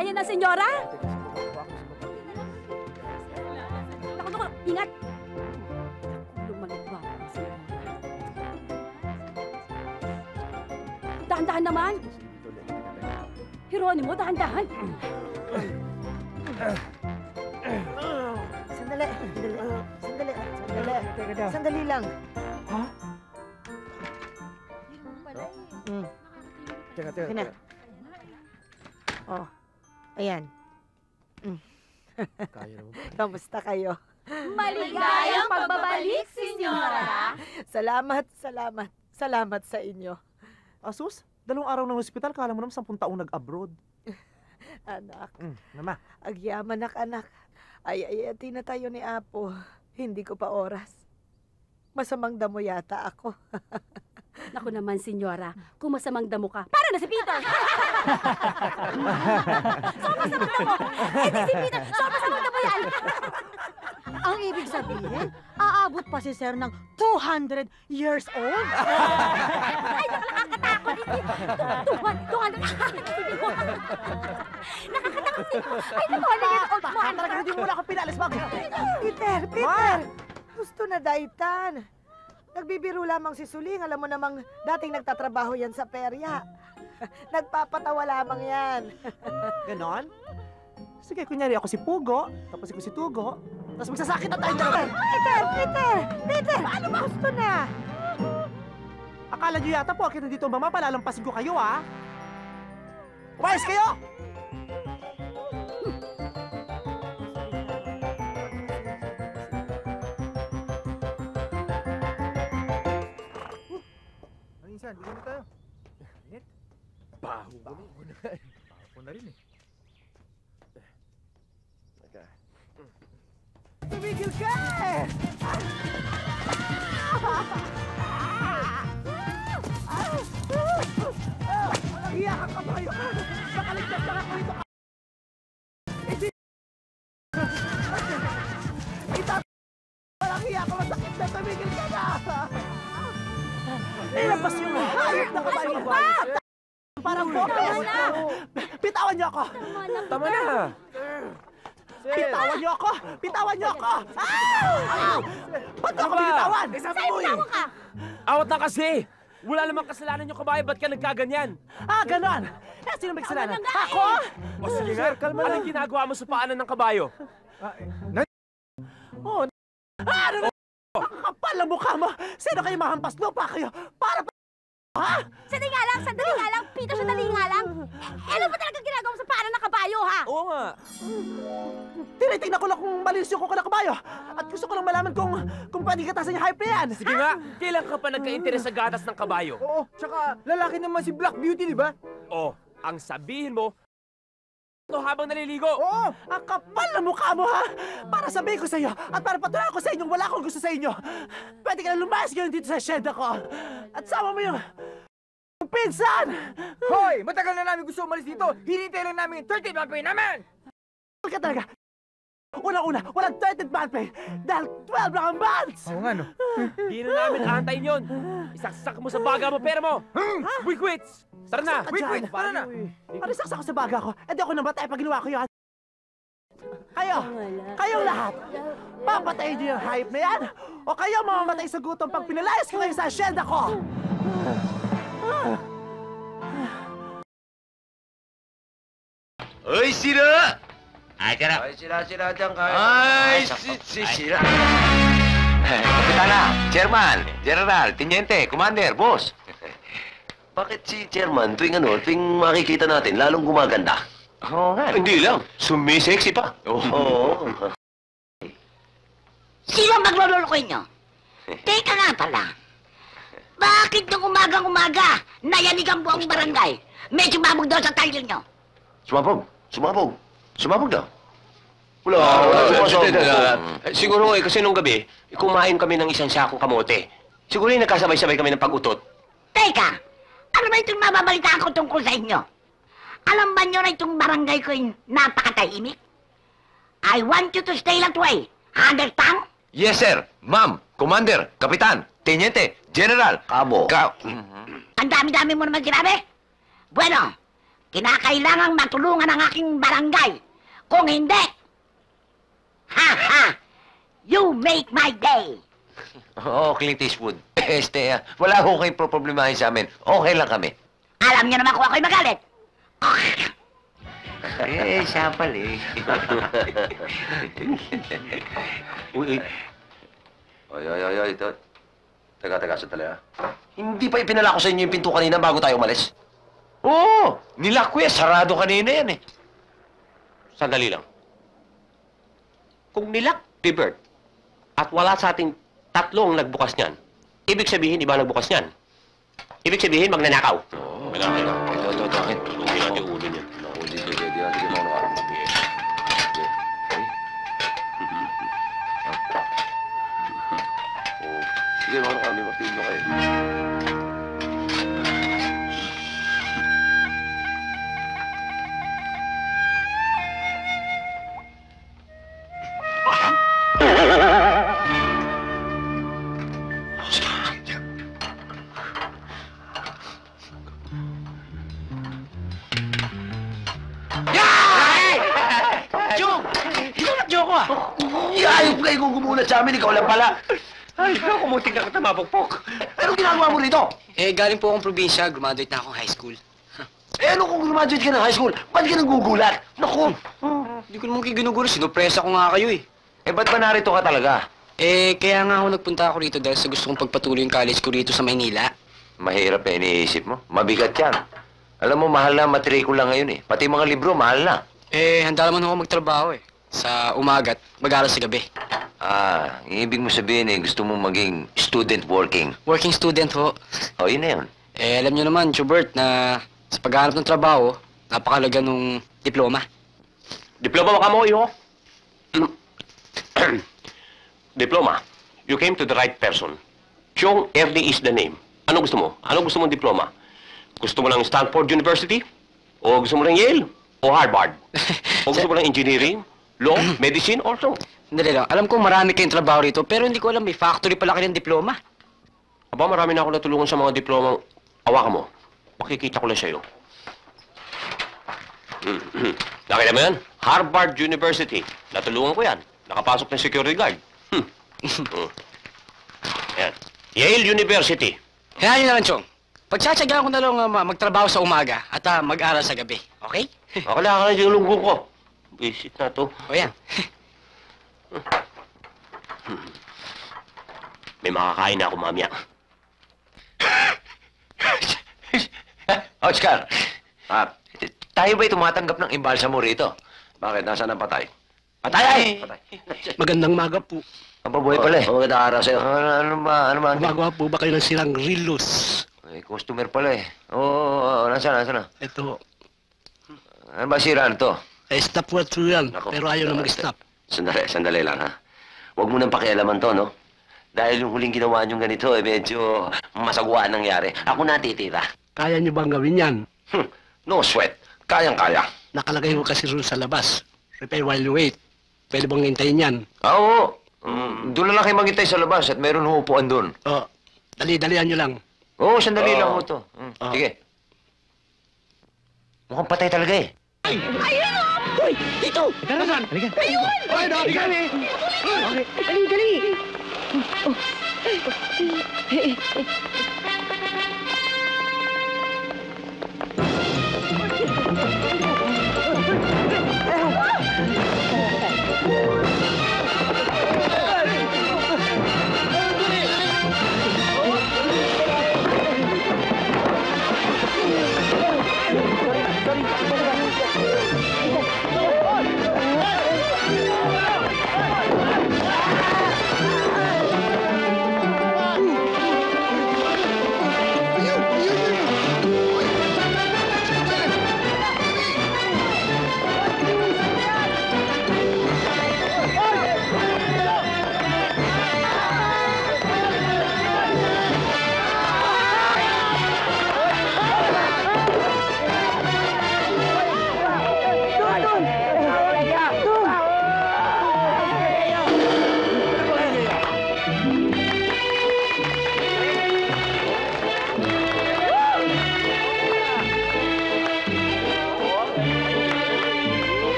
Ayan na, senyora. Naku, ingat. Lumaligwa ang senyora. Dahan-dahan naman. Hieronimo, dahan-dahan. Sandali. Sandali lang. Ha? Teka. Oh, ayan. Kaya naman. Kamusta kayo? Maligayang pagbabalik, senyora. Salamat sa inyo. Asus, 2 araw ng ospital, kala mo naman 10 taong nag-abroad. Anak, Mama. agyaman anak. Ay, na tayo ni Apo. Hindi ko pa oras. Masamang damo yata ako. Naku naman, senyora, kung masamang damo ka, para na si Peter! So, masamang damo! Hindi si Peter! So, masamang damo yan! Ang ibig sabihin, aabot pa si Sir ng 200 years old? Ay, nakakatakot! Nakakatakot sino? Ay, naku, ano yan? Old man! Talaga hindi mo na ako pinalis, Mag! Peter! Gusto na daitan. Nagbibiro lamang si Suling. Alam mo namang dating nagtatrabaho yan sa perya. Nagpapatawa lamang yan. Ganon? Sige, kunyari ako si Pugo, tapos ikaw si Tugo, tapos magsasakit na tayo dalawa. Peter! Paano ba gusto na? Akala nyo yata po, akit nandito mama, palalampasin ko kayo, ha? Umayos kayo! Minsan, bigyan mo tayo. Init. Baho na. Baho na rin eh. Tumigil ka eh! Iya ka kabayo ka! Nakaligtas lang ako ito! Walang iya ka, masakit na, tumigil ka na! Nilabas yung hayop na kabayo ko! Parang bopes! Bitawan niyo ako! Tama na! Bitawan niyo ako! Bitawan niyo ako! Ba't ako binitawan? Sa'yo mo ka! Awat na kasi! Wala namang kasalanan yung kabayo, ba't ka nagkaganyan? Ganon! Sino may kasalanan? Ako? O sige nga, anong ginagawa mo sa paanan ng kabayo? Oh, ano na? Ang kapal na mukha mo! Sino kayo mahampas lupa kayo? Para pa... Ha? Sandali nga lang! Peter, sandali nga lang! Ano ba talaga ginagawa mo sa paanan ng kabayo, ha? Oo nga. Tinitingnan ko lang kung malinis yung kuko ng kabayo. At gusto ko lang malaman kung pwede katasan yung hype na yan. Sige nga, kailan ka pa nagka-interes sa gatas ng kabayo? Oo, tsaka lalaki naman si Black Beauty, di ba? Oh, ang sabihin mo, habang naliligo. Oo! Ang kapal na mukha mo, ha? Para sabihin ko sa iyo at para patunayan ko sa inyong wala akong gusto sa inyo. Pwede ka na lumayas ngayon dito sa shed ako. At sama mo yung pinsan! Hoy! Matagal na namin gusto umalis dito! Hinintay lang namin yung 30th month pay namin! Ka talaga. Unang-una, walang 30th month pay dahil 12 lang ang months! Oo nga, no? Di na namin aantayin yun. Isaksak mo sa baga mo pera mo. We quits! Tara na! Wait, Tara na! Ano saksak ko sa baga ko? Eh di ako namatay pag ginawa ko yun. Kayong lahat, papatayin niyo yung hype na yan? O kayo mamamatay sa gutom pag pinalayas ko kayo sa asyenda ko? Hoy, sila! Ay, tara. Ay, sila dyan kayo. Ay, sila. Kapitana, Chairman, General, Teniente, Commander, Boss. Bakit si Chairman tuwing makikita natin, lalong gumaganda? Oo nga. Hindi lang, sumisexy pa. Oo. Sino ang maglololokoy nyo? Teka nga pala. Bakit nung umagang-umaga, nayanig ang buong barangay? Medyo sumabog daw sa talyo nyo. Sumabog daw. Wala sumasabog. Siguro kasi nung gabi, kumain kami ng isang sakong kamote. Siguro nagkasabay-sabay kami ng pag-utot. Teka, ano ba itong mababalitaan ko tungkol sa inyo? Alam ba nyo na itong barangay ko yung napakatahimik? I want you to stay that way. Understand? Yes, sir. Ma'am, Commander, Kapitan, Teniente, General, Kabo. Ang dami-dami mo naman sinabi. Bueno, kinakailangang matulungan ang aking barangay. Kung hindi, ha! You make my day. Oo, Clint Eastwood. Wala ho kayong problemahin sa amin. Okay lang kami. Alam niyo naman kung ako'y magalit. Siya pala eh. Uy. Ay. Teka, sandali ah. Hindi pa ipinala ko sa inyo yung pinto kanina bago tayo umalis? Oo! Nilak ko yan. Sarado kanina yan eh. Sandali lang. Kung nilak ni Bert at wala sa ating tatlong nagbukas niyan, ibig sabihin iba nagbukas niyan. Ibig sabihin magnanakaw. Oo. Malaki na. Ito, akin. Hindi natin ulo niyan. Naku, di natin mga araw. Sige, mga kami, mapilo kayo. Jong! Ikaw nag-joke ah! Ayop kayo kung gumulat sa amin, ikaw lang pala. Ay, ikaw, kumutik na kita mapukpok. Anong ginagawa mo rito? Galing po akong probinsya. Graduate na akong high school. Ano kung graduate ka ng high school? Ba't ka nagugulat? Naku! Hindi ko naman kayo ginugulo. Sinupresa ko nga kayo eh. Ba't ba narito ka talaga? Kaya nga ako nagpunta ako rito dahil sa gusto kong pagpatuloy yung college ko rito sa Maynila. Mahirap na iniisip mo. Mabigat yan. Alam mo, mahal na ang matrikula ngayon eh. Pati mga libro, mahal na. Handa naman ako magtrabaho eh. Sa umaga at mag-aaral sa gabi. Ang ibig mo sabihin eh, gusto mo maging student working. Working student ho. O, yun na yun. Alam nyo naman, Chubert, na sa paghahanap ng trabaho, napakalaga nung diploma. Diploma ka mo, iho? Diploma. You came to the right person. Chong Erdi is the name. Ano gusto mo? Ano gusto mong diploma? Gusto mo ng Stanford University? O gusto mo ng Yale? O Harvard? O gusto mo ng engineering, law, medicine, or so? Hindi lang. Alam ko marami kayong trabaho rito, pero hindi ko alam may factory pala kayo ng diploma. Aba, marami na ako natulungan sa mga diplomang awakan mo. Makikita ko lang sa'yo. Nakita mo yan? Harvard University. Natulungan ko yan. Nakapasok ng security guard. Yan. Yale University. Kaya yun na lang, Chong. Pagtsatsagaan ko na lang magtrabaho sa umaga at mag-aral sa gabi. Okay? Akala ka na yung lunggong ko. Visit na to. O yan. May makakain na ako mamaya. Oscar, tayo ba'y tumatanggap ng imbalsa mo rito? Bakit? Nasaan ang patay? Patay! Magandang maga po. Ang babuhay pala eh. Magandang araw sa'yo. Ano ba? Gumagawa po ba kayo ng silang rilos? Customer pala eh. Oo, nasaan na? Ito, Ano ba siraan to? stopwatch po yan, Nako, pero ayaw na mag-stop. Sandali lang ha. Huwag mo nang pakialaman to, no? Dahil yung huling ginawa niyong ganito, medyo masagwaan nangyari. Ako natitira. Kaya nyo bang gawin yan? No sweat. Kayang-kaya. Nakalagay ko kasi roon sa labas. Prepare while you wait. Pwede bang hintayin yan? Oo. Doon na lang kayo maghintay sa labas at meron huupuan doon. Dali-dalian nyo lang. Oo, sandali lang ho to. Sige. Mukhang patay talaga eh.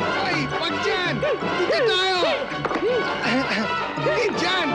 Ay, wag dyan! Dito tayo! Hindi dyan!